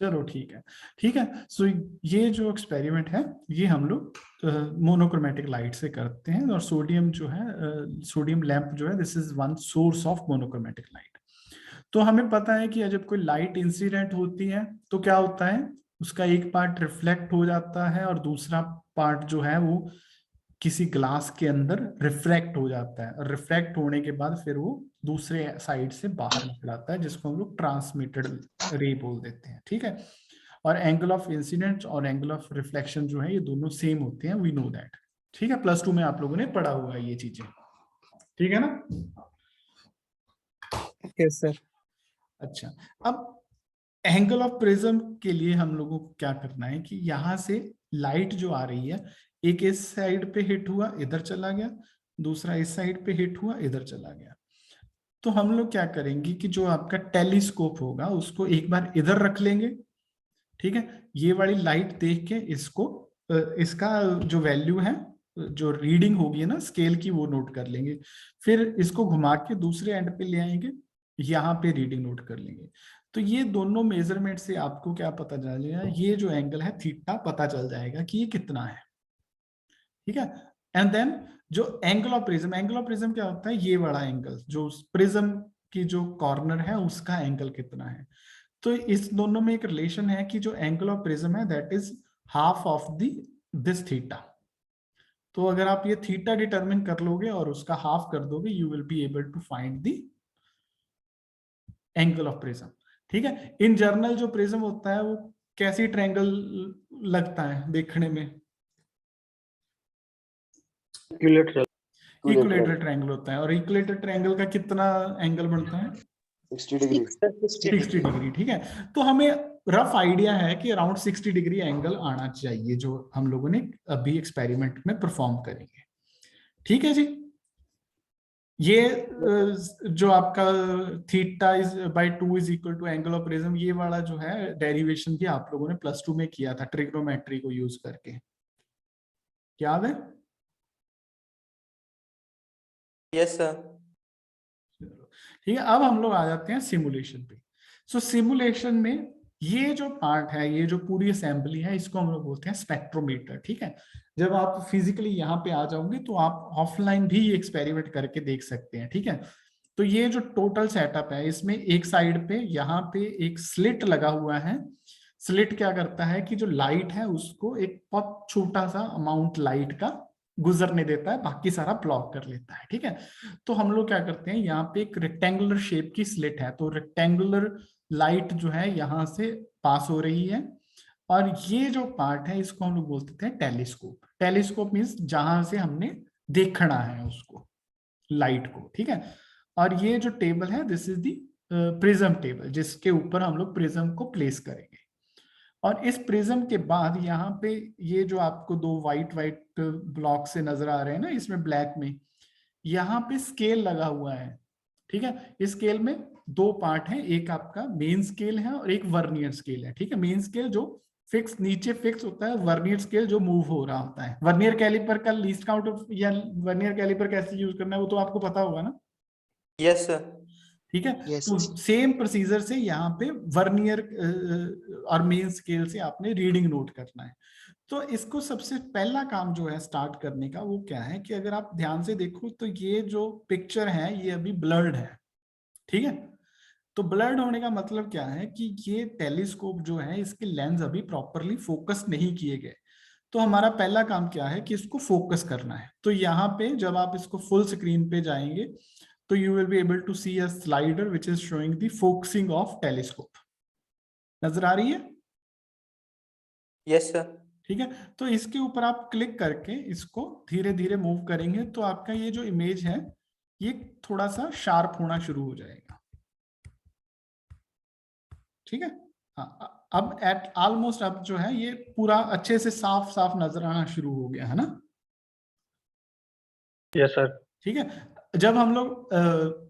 चलो ठीक है, ठीक है। सो ये जो एक्सपेरिमेंट है ये हम लोग मोनोक्रोमेटिक लाइट से करते हैं, और सोडियम जो है सोडियम लैंप जो है this is one source of monochromatic light. तो हमें पता है कि जब कोई लाइट इंसिडेंट होती है तो क्या होता है, उसका एक पार्ट रिफ्लेक्ट हो जाता है और दूसरा पार्ट जो है वो किसी ग्लास के अंदर रिफ्रैक्ट हो जाता है, और रिफ्रैक्ट होने के बाद फिर वो दूसरे साइड से बाहर निकल आता है, जिसको हम लोग ट्रांसमिटेड रे बोल देते हैं, ठीक है। और एंगल ऑफ इंसिडेंट और एंगल ऑफ रिफ्लेक्शन जो है ये दोनों सेम होते हैं, वी नो दैट, ठीक है। +2 में आप लोगों ने पढ़ा हुआ है ये चीजें, ठीक है ना। Yes sir. अच्छा, अब एंगल ऑफ प्रिज्म के लिए हम लोगों को क्या करना है कि यहाँ से लाइट जो आ रही है, एक इस साइड पे हिट हुआ इधर चला गया, दूसरा इस साइड पे हिट हुआ इधर चला गया। तो हम लोग क्या करेंगे कि जो आपका टेलीस्कोप होगा उसको एक बार इधर रख लेंगे, ठीक है। ये वाली लाइट देख के इसको इसका जो वैल्यू है, जो रीडिंग होगी ना स्केल की, वो नोट कर लेंगे। फिर इसको घुमा के दूसरे एंड पे ले आएंगे, यहाँ पे रीडिंग नोट कर लेंगे। तो ये दोनों मेजरमेंट से आपको क्या पता चलेगा, ये जो एंगल है थीटा पता चल जाएगा कि ये कितना है, ठीक है। एंड देन जो angle of prism, angle of prism क्या होता है, ये वाला एंगल जो प्रिज्म की जो कॉर्नर है उसका एंगल कितना है। तो इस दोनों में एक रिलेशन है कि जो एंगल ऑफ प्रिज्म है that is half of the this theta. तो अगर आप ये थीटा डिटरमिन कर लोगे और उसका हाफ कर दोगे, you will be able to find the angle of prism, ठीक है। इन जनरल जो प्रिज्म होता है वो कैसी ट्रायंगल लगता है देखने में, इक्विलेटरल ट्रायंगल होता है। और इक्विलेटरल ट्रायंगल का कितना एंगल बनता है, 60 डिग्री। 60 डिग्री, ठीक है। तो हमें रफ आइडिया है कि अराउंड 60 डिग्री एंगल आना चाहिए, जो हम लोगों ने अभी एक्सपेरिमेंट में परफॉर्म करेंगे, ठीक है जी। ये जो आपका theta is by 2 is equal to angle of prism, ये वाला जो है डेरिवेशन भी आप लोगों ने +2 में किया था ट्रिग्नोमेट्री को यूज करके, याद है। Yes sir. ठीक है, अब हम लोग आ जाते हैं सिमुलेशन पे। सो सिमुलेशन में ये जो पार्ट है, ये जो पूरी असेंबली है, इसको हम लोग बोलते हैं स्पेक्ट्रोमीटर, ठीक है। जब आप फिजिकली यहाँ पे आ जाओगे तो आप ऑफलाइन भी ये एक्सपेरिमेंट करके देख सकते हैं, ठीक है। तो ये जो टोटल सेटअप है, इसमें एक साइड पे यहाँ पे एक स्लिट लगा हुआ है। स्लिट क्या करता है कि जो लाइट है उसको एक बहुत छोटा सा अमाउंट लाइट का गुजरने देता है, बाकी सारा ब्लॉक कर लेता है, ठीक है। तो हम लोग क्या करते हैं, यहाँ पे एक रेक्टेंगुलर शेप की स्लिट है, तो रेक्टेंगुलर लाइट जो है यहाँ से पास हो रही है, और ये जो पार्ट है इसको हम लोग बोलते हैं टेलीस्कोप। टेलीस्कोप मीन्स जहां से हमने देखना है उसको, लाइट को, ठीक है। और ये जो टेबल है this is the prism table, जिसके ऊपर हम लोग प्रिज्म को प्लेस करेंगे। और इस प्रिज्म के बाद यहाँ पे ये जो आपको दो वाइट वाइट ब्लॉक से नजर आ रहे हैं ना, इसमें ब्लैक में, यहाँ पे स्केल लगा हुआ है, ठीक है। इस स्केल में दो पार्ट है, एक आपका मेन स्केल है और एक वर्नियर स्केल है, ठीक है। मेन स्केल जो फिक्स नीचे फिक्स होता है, वर्नियर स्केल जो मूव हो रहा होता है। वर्नियर कैलिपर का लीस्ट काउंट या वर्नियर कैलिपर कैसे यूज करना है वो तो आपको पता होगा ना। Yes sir. ठीक है, Yes. तो सेम प्रोसीजर से यहाँ पे वर्नियर और मेन स्केल से आपने रीडिंग नोट करना है। तो इसको सबसे पहला काम जो है स्टार्ट करने का वो क्या है कि अगर आप ध्यान से देखो तो ये जो पिक्चर है ये अभी ब्लर्ड है, ठीक है। तो ब्लर्ड होने का मतलब क्या है कि ये टेलीस्कोप जो है इसके लेंस अभी प्रॉपरली फोकस नहीं किए गए। तो हमारा पहला काम क्या है कि इसको फोकस करना है। तो यहाँ पे जब आप इसको फुल स्क्रीन पे जाएंगे तो you will be able to see a slider which is showing the focusing of telescope। नजर आ रही है? Yes sir. ठीक है, तो इसके ऊपर आप क्लिक करके इसको धीरे धीरे मूव करेंगे तो आपका ये जो इमेज है ये थोड़ा सा शार्प होना शुरू हो जाएगा, ठीक है। हाँ, अब एट ऑलमोस्ट अब जो है ये पूरा अच्छे से साफ साफ नजर आना शुरू हो गया है ना। Yes sir. ठीक है, जब हम लोग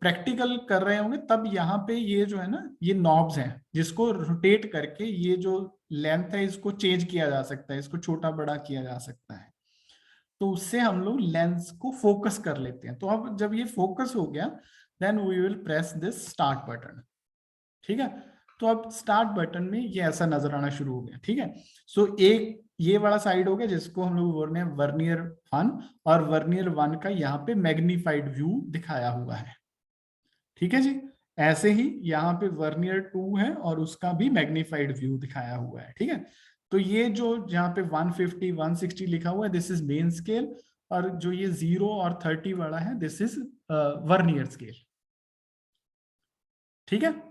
प्रैक्टिकल कर रहे होंगे तब यहाँ पे ये जो है ना ये नॉब्स हैं जिसको रोटेट करके ये जो लेंथ है इसको चेंज किया जा सकता है, इसको छोटा बड़ा किया जा सकता है। तो उससे हम लोग लेंस को फोकस कर लेते हैं। तो अब जब ये फोकस हो गया then we will press this start button, ठीक है। तो अब स्टार्ट बटन में ये ऐसा नजर आना शुरू हो गया, ठीक है। सो एक ये वाला साइड हो गया जिसको हम लोग बोल रहे हैं वर्नियर 1, और वर्नियर 1 का यहाँ पे मैग्नीफाइड व्यू दिखाया हुआ है, ठीक है जी। ऐसे ही यहाँ पे वर्नियर 2 है और उसका भी मैग्नीफाइड व्यू दिखाया हुआ है, ठीक है। तो ये जो यहाँ पे 150 160 लिखा हुआ है, दिस इज मेन स्केल, और जो ये 0 और 30 वाला है, दिस इज वर्नियर स्केल, ठीक है।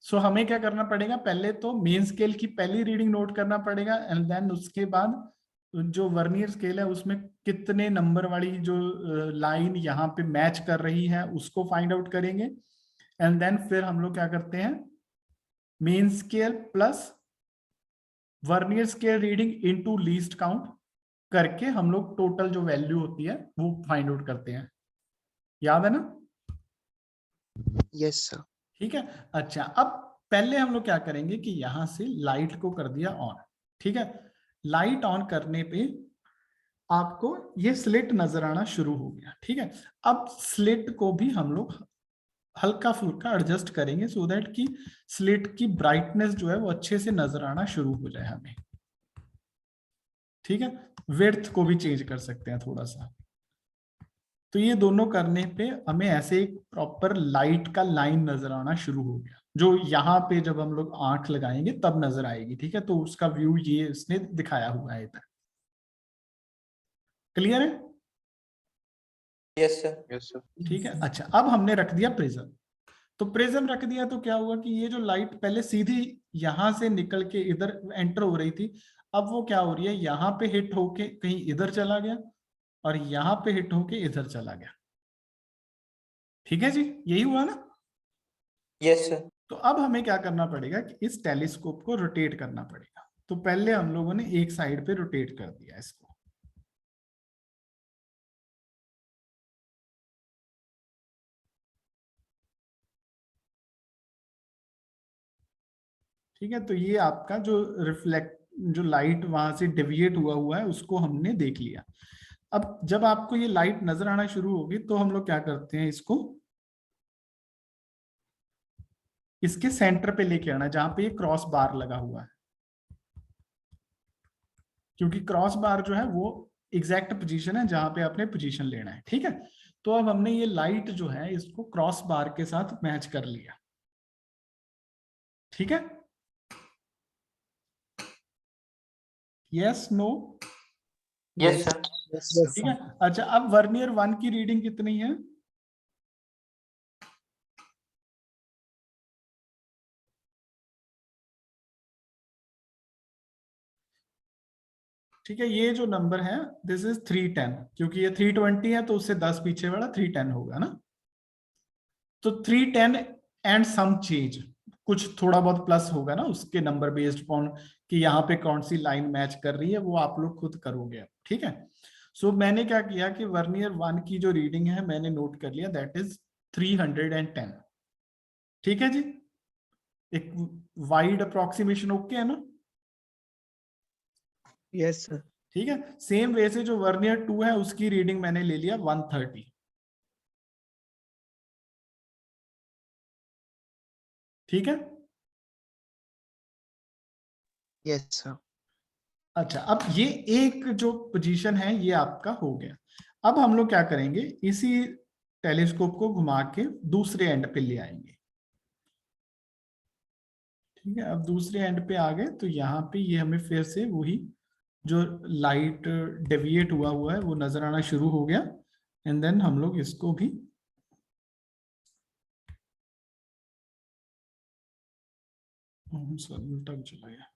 सो हमें क्या करना पड़ेगा, पहले तो मेन स्केल की पहली रीडिंग नोट करना पड़ेगा, एंड देन उसके बाद जो वर्नियर स्केल है उसमें कितने नंबर वाली जो लाइन यहाँ पे मैच कर रही है उसको फाइंड आउट करेंगे, एंड देन फिर हम लोग क्या करते हैं, main scale plus vernier scale reading into least count करके हम लोग टोटल जो वैल्यू होती है वो फाइंड आउट करते हैं। याद है ना? Yes sir. ठीक है। अच्छा, अब पहले हम लोग क्या करेंगे कि यहां से लाइट को कर दिया ऑन, ठीक है। लाइट ऑन करने पे आपको ये स्लिट नजर आना शुरू हो गया, ठीक है। अब स्लिट को भी हम लोग हल्का फुल्का एडजस्ट करेंगे सो दैट कि स्लिट की ब्राइटनेस जो है वो अच्छे से नजर आना शुरू हो जाए हमें, ठीक है। विड्थ को भी चेंज कर सकते हैं थोड़ा सा। तो ये दोनों करने पे हमें ऐसे एक प्रॉपर लाइट का लाइन नजर आना शुरू हो गया, जो यहाँ पे जब हम लोग आंख लगाएंगे तब नजर आएगी, ठीक है। तो उसका व्यू ये इसने दिखाया हुआ है इधर, क्लियर है? Yes sir. Yes sir. ठीक है। अच्छा, अब हमने रख दिया प्रिज्म। तो प्रिज्म रख दिया तो क्या हुआ कि ये जो लाइट पहले सीधी यहां से निकल के इधर एंटर हो रही थी, अब वो क्या हो रही है, यहाँ पे हिट होके कहीं इधर चला गया और यहाँ पे हिट होके इधर चला गया, ठीक है जी, यही हुआ ना? Yes sir. तो अब हमें क्या करना पड़ेगा कि इस टेलीस्कोप को रोटेट करना पड़ेगा। तो पहले हम लोगों ने एक साइड पे रोटेट कर दिया इसको, ठीक है। तो ये आपका जो रिफ्लेक्ट जो लाइट वहां से डेविएट हुआ है उसको हमने देख लिया। अब जब आपको ये लाइट नजर आना शुरू होगी तो हम लोग क्या करते हैं, इसको इसके सेंटर पे लेके आना जहां पे ये क्रॉस बार लगा हुआ है, क्योंकि क्रॉस बार जो है वो एग्जैक्ट पोजीशन है जहां पे आपने पोजीशन लेना है, ठीक है। तो अब हमने ये लाइट जो है इसको क्रॉस बार के साथ मैच कर लिया, ठीक है। Yes no? Yes sir. ठीक है। अच्छा, अब वर्नियर 1 की रीडिंग कितनी है? ठीक है, ये जो नंबर है दिस इज 310, क्योंकि ये 320 है तो उससे 10 पीछे वाला 310 होगा ना। तो 310 एंड सम चेंज, कुछ थोड़ा बहुत प्लस होगा ना उसके नंबर बेस्ड अपॉन कि यहाँ पे कौन सी लाइन मैच कर रही है, वो आप लोग खुद करोगे, ठीक है। सो मैंने क्या किया कि वर्नियर 1 की जो रीडिंग है मैंने नोट कर लिया, दैट इज 310, ठीक है जी। एक वाइड अप्रोक्सीमेशन ओके है ना? Yes sir. ठीक है। सेम वे से जो वर्नियर 2 है उसकी रीडिंग मैंने ले लिया 130, ठीक है। Yes sir. अच्छा, अब ये एक जो पोजीशन है ये आपका हो गया। अब हम लोग क्या करेंगे, इसी टेलीस्कोप को घुमा के दूसरे एंड पे ले आएंगे, ठीक है। अब दूसरे एंड पे आ गए तो यहाँ पे ये हमें फिर से वही जो लाइट डेविएट हुआ है वो नजर आना शुरू हो गया, एंड देन हम लोग इसको भी उल्टा चला गया,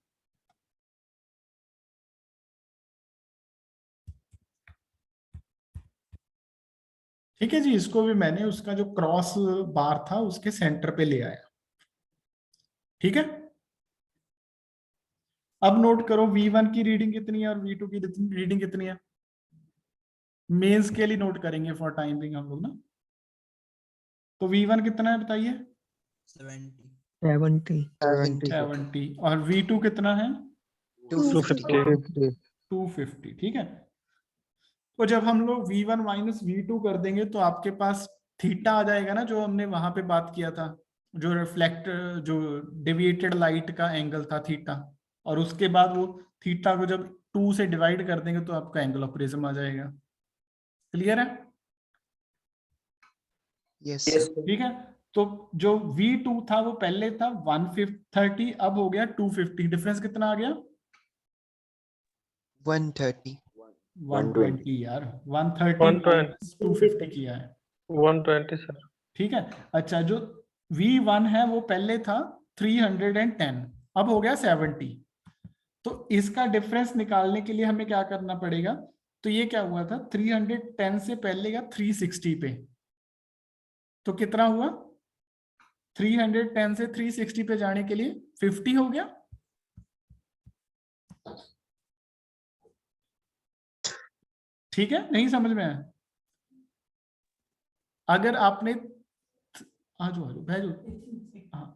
ठीक है जी। इसको भी मैंने उसका जो क्रॉस बार था उसके सेंटर पे ले आया, ठीक है। अब नोट करो V1 की रीडिंग कितनी है और V2 की रीडिंग कितनी है। मेन स्केल ही नोट करेंगे फॉर टाइम बिंग हम लोग ना। तो V1 कितना है बताइए? 70 और V2 कितना है? 250 250, ठीक है। तो जब हम लोग V1 माइनस V2 कर देंगे तो आपके पास थीटा आ जाएगा ना, जो हमने वहां पे बात किया था, जो रिफ्लेक्ट जो डेविएटेड लाइट का एंगल था थीटा, और उसके बाद वो थीटा को जब 2 से डिवाइड कर देंगे तो आपका एंगल ऑफ प्रिज्म आ जाएगा। क्लियर है? Yes, Yes, sir. sir. ठीक है, तो जो V2 था वो पहले था 130, अब हो गया 250। डिफरेंस कितना आ गया? 130. 120 यार, 130 माइनस 250 किया है। 120 सर। ठीक है, अच्छा जो V1 है वो पहले था 310, अब हो गया 70। तो इसका डिफरेंस निकालने के लिए हमें क्या करना पड़ेगा? तो ये क्या हुआ था, 310 से पहले गया 360 पे, तो कितना हुआ? 310 से 360 पे जाने के लिए 50 हो गया। ठीक है, नहीं समझ में आया? अगर आपने आजो आजो भेजो, हाँ,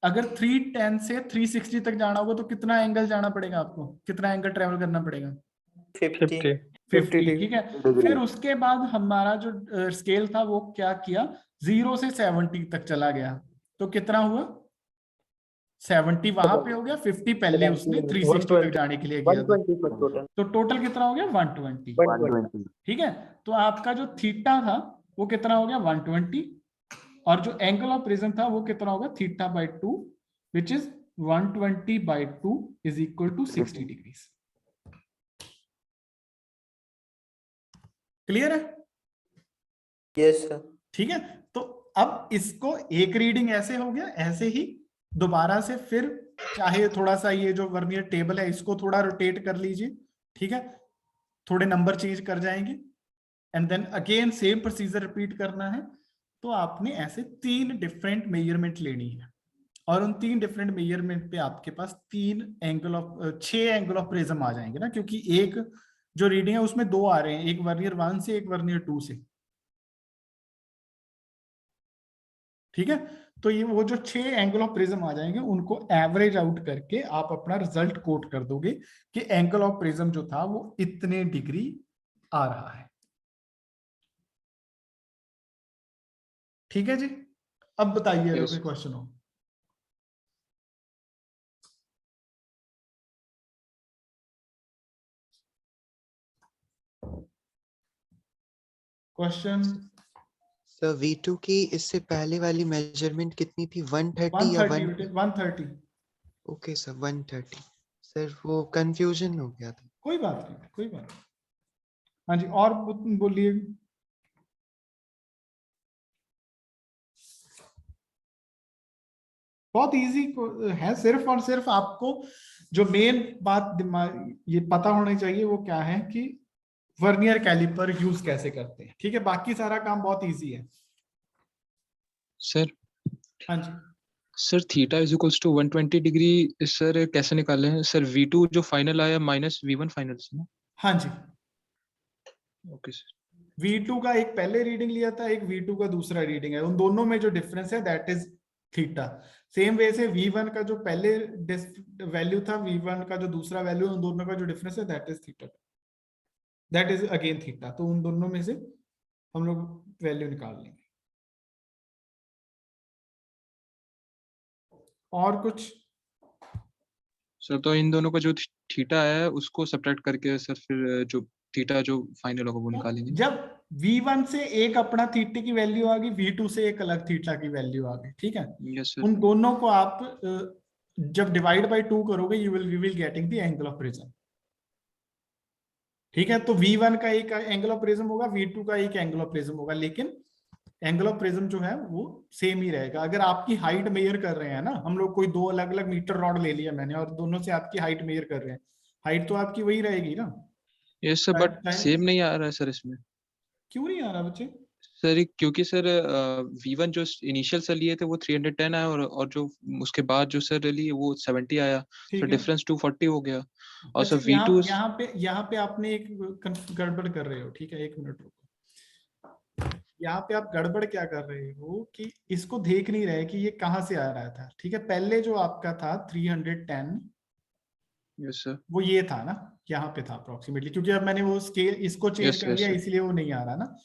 अगर 310 से 360 तक जाना होगा तो कितना एंगल जाना पड़ेगा आपको, कितना एंगल ट्रेवल करना पड़ेगा? 50 50। ठीक है, फिर उसके बाद हमारा जो स्केल था वो क्या किया, 0 से 70 तक चला गया, तो कितना हुआ? 70 वहां पे हो गया, 50 पहले उसने 360 तक जाने के लिए किया था, 120 for total. तो टोटल कितना हो गया? 120। 120. ठीक है, तो आपका जो थीटा था वो कितना हो गया? 120, और जो एंगल ऑफ प्रिज्म था वो कितना होगा? Theta by 2, which is 120/2 is equal to 60 degree. Clear है? Yes, sir. ठीक है, तो अब इसको एक रीडिंग ऐसे हो गया, ऐसे ही दोबारा से फिर चाहे थोड़ा सा ये जो वर्नियर टेबल है इसको थोड़ा रोटेट कर लीजिए। ठीक है, थोड़े नंबर चेंज कर जाएंगे, and then again same procedure repeat करना है। तो आपने ऐसे 3 डिफरेंट मेजरमेंट लेनी है, और उन 3 डिफरेंट मेजरमेंट पे आपके पास 6 एंगल ऑफ प्रिज्म आ जाएंगे ना, क्योंकि एक जो रीडिंग है उसमें 2 आ रहे हैं, एक वर्नियर 1 से, एक वर्नियर 2 से। ठीक है, तो ये वो जो 6 एंगल ऑफ प्रिज्म आ जाएंगे उनको एवरेज आउट करके आप अपना रिजल्ट कोट कर दोगे कि एंगल ऑफ प्रिज्म जो था वो इतने डिग्री आ रहा है। ठीक है जी, अब बताइए अगर कोई क्वेश्चन हो। क्वेश्चन? सर V2 की इससे पहले वाली मेजरमेंट कितनी थी? 130 या 130। Okay sir, 130। सर वो कंफ्यूजन हो गया था। कोई बात नहीं, कोई बात नहीं। हाँ जी, और बोलिए। बहुत इजी है, सिर्फ और सिर्फ आपको जो मेन बात दिमाग ये पता होनी चाहिए वो क्या है कि वर्नियर कैलिपर यूज कैसे करते हैं। ठीक है, बाकी सारा काम बहुत इजी है। सर हाँ जी, sir theta is equals to 120 degree sir कैसे निकाले हैं सर? V2 जो फाइनल आया माइनस V1 फाइनल से ना? हाँ जी, ओके सर। V2 का एक पहले रीडिंग लिया था, एक V2 का दूसरा रीडिंग है, उन दोनों में जो डिफरेंस है that is theta. Same way से V1 का जो पहले वैल्यू था, V1 का जो दूसरा वैल्यू, उन दोनों का जो डिफरेंस है that is theta, that is again theta. तो उन दोनों में से हम लोग वैल्यू निकाल लेंगे। और कुछ? सर तो इन दोनों का जो थीटा है उसको सब्ट्रैक्ट करके सर फिर जो थीटा जो फाइनल होगा वो निकालेंगे। जब V1 से एक अपना थीटा की वैल्यू आ गई, V2 से एक अलग थीटा की वैल्यू आ गई, ठीक है, यस सर। उन दोनों को आप जब डिवाइड बाय 2 करोगे you will getting the angle of prism. ठीक है, तो V1 का एक एंगल ऑफ प्रिज्म होगा, V2 का एक एंगल ऑफ प्रिज्म होगा, लेकिन एंगल ऑफ प्रिज्म जो है वो सेम ही रहेगा। अगर आपकी हाइट मेजर कर रहे हैं ना, हम लोग कोई 2 अलग अलग मीटर रॉड ले लिया मैंने और दोनों से आपकी हाइट मेजर कर रहे हैं, हाइट तो आपकी वही रहेगी ना। यस सर, बट सेम नहीं आ रहा है सर इसमें। क्यों नहीं आ रहा बच्चे? सर क्योंकि सर V1 जो इनिशियल सर लिए थे वो 310 आया और जो उसके बाद जो सर लिए वो 70 आया, ठीक सर है। डिफरेंस 240 हो गया। और अच्छा, सर V2 यहाँ पे आपने एक गड़बड़ कर रहे हो। ठीक है, एक मिनट रुको। यहाँ पे आप गड़बड़ क्या कर रहे हो कि इसको देख नहीं रहे कि ये कहाँ से आ रहा था। ठीक है, पहले जो आपका था 310, यस सर। वो ये था ना, यहाँ पे था अप्रोक्सीमेटली, क्योंकि अब मैंने वो स्केल इसको चेंज Yes, कर yes, लिया sir. इसलिए वो नहीं आ रहा ना।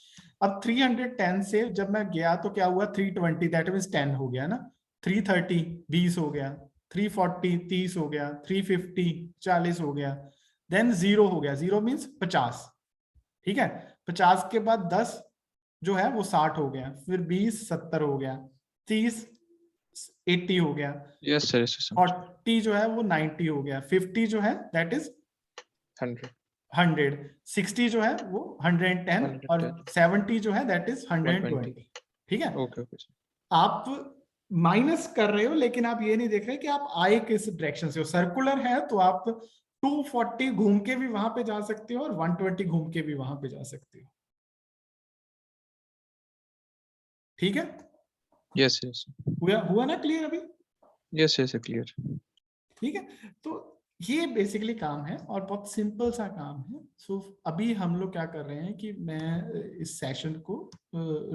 अब 310 से जब मैं गया तो क्या हुआ, 320 दैट मीन्स 10 हो गया ना, 330 20 हो गया, 340 30 हो गया, 350 40 हो गया, देन 0 हो गया, 0 मीन्स 50, ठीक है। 50 के बाद 10 जो है वो 60 हो गया, फिर 20 70 हो गया, 30 80 हो गया, यस सर, यस सर। 40 जो है वो 90 हो गया, 50 जो है दैट इज 100. 100, 60 जो है वो 110 और 110. 70 जो है दैट इज 120, 120. ठीक है। Okay okay sir. आप माइनस कर रहे हो लेकिन आप ये नहीं देख रहे कि आप आए किस डायरेक्शन से हो। सर्कुलर है तो आप 240 घूम के भी वहां पे जा सकते हो और 120 घूम के भी वहां पे जा सकते हो, ठीक है। यस यस हुआ ना क्लियर अभी? Yes yes clear. ठीक है, तो ये बेसिकली काम है और बहुत सिंपल सा काम है। सो अभी हम लोग क्या कर रहे हैं कि मैं इस सेशन को